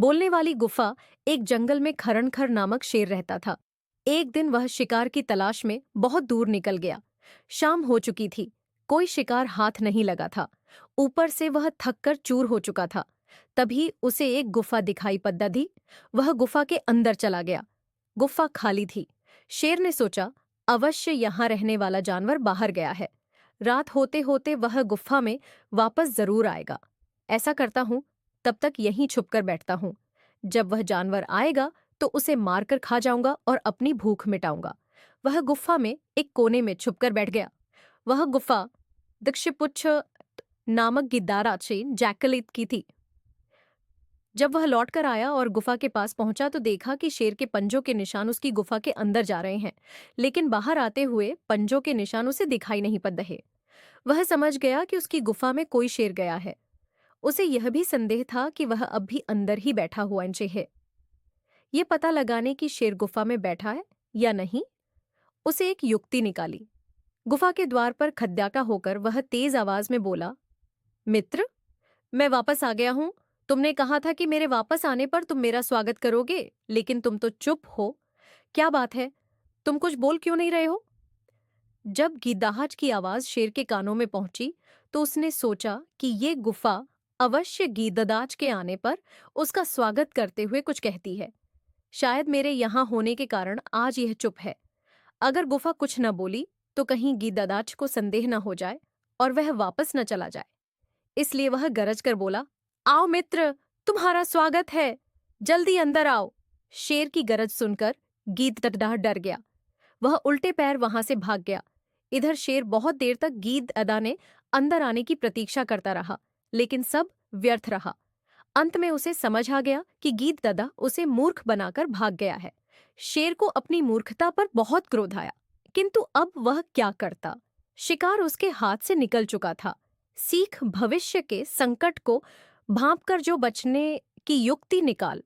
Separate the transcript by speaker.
Speaker 1: बोलने वाली गुफा। एक जंगल में खरणखर नामक शेर रहता था। एक दिन वह शिकार की तलाश में बहुत दूर निकल गया। शाम हो चुकी थी। कोई शिकार हाथ नहीं लगा था। ऊपर से वह थक कर चूर हो चुका था। तभी उसे एक गुफा दिखाई पड़ दी। वह गुफा के अंदर चला गया। गुफा खाली थी। शेर ने सोचा, अवश्य यहाँ रहने वाला जानवर बाहर गया है। रात होते होते वह गुफा में वापस जरूर आएगा। ऐसा करता हूं, तब तक यहीं छुपकर बैठता हूं। जब वह जानवर आएगा तो उसे मारकर खा जाऊंगा और अपनी भूख मिटाऊंगा। वह गुफा में एक कोने में छुपकर बैठ गया। वह गुफा दक्षपुच्छ नामक गिद्धाराची जैकलित की थी। जब वह लौटकर आया और गुफा के पास पहुंचा तो देखा कि शेर के पंजों के निशान उसकी गुफा के अंदर जा रहे हैं, लेकिन बाहर आते हुए पंजों के निशान उसे दिखाई नहीं पड़ रहे। वह समझ गया कि उसकी गुफा में कोई शेर गया है। उसे यह भी संदेह था कि वह अब भी अंदर ही बैठा हुआ है। ये पता लगाने की शेर गुफा में बैठा है या नहीं, उसे एक युक्ति निकाली। गुफा के द्वार पर खद्याका होकर वह तेज आवाज में बोला, मित्र, मैं वापस आ गया हूं। तुमने कहा था कि मेरे वापस आने पर तुम मेरा स्वागत करोगे, लेकिन तुम तो चुप हो। क्या बात है? तुम कुछ बोल क्यों नहीं रहे हो? जब गिद्धाज की आवाज शेर के कानों में पहुंची तो उसने सोचा कि ये गुफा अवश्य गिद्धदाज के आने पर उसका स्वागत करते हुए कुछ कहती है। शायद मेरे यहाँ होने के कारण आज यह चुप है। अगर गुफा कुछ न बोली तो कहीं गिद्धदाज को संदेह न हो जाए और वह वापस न चला जाए। इसलिए वह गरज कर बोला, आओ मित्र, तुम्हारा स्वागत है। जल्दी अंदर आओ। शेर की गरज सुनकर गिद्धदाह डर गया। वह उल्टे पैर वहां से भाग गया। इधर शेर बहुत देर तक गिद्धदा ने अंदर आने की प्रतीक्षा करता रहा, लेकिन सब व्यर्थ रहा। अंत में उसे समझ आ गया कि गिद्धदा उसे मूर्ख बनाकर भाग गया है। शेर को अपनी मूर्खता पर बहुत क्रोध आया, किंतु अब वह क्या करता? शिकार उसके हाथ से निकल चुका था। सीख, भविष्य के संकट को भांपकर जो बचने की युक्ति निकाल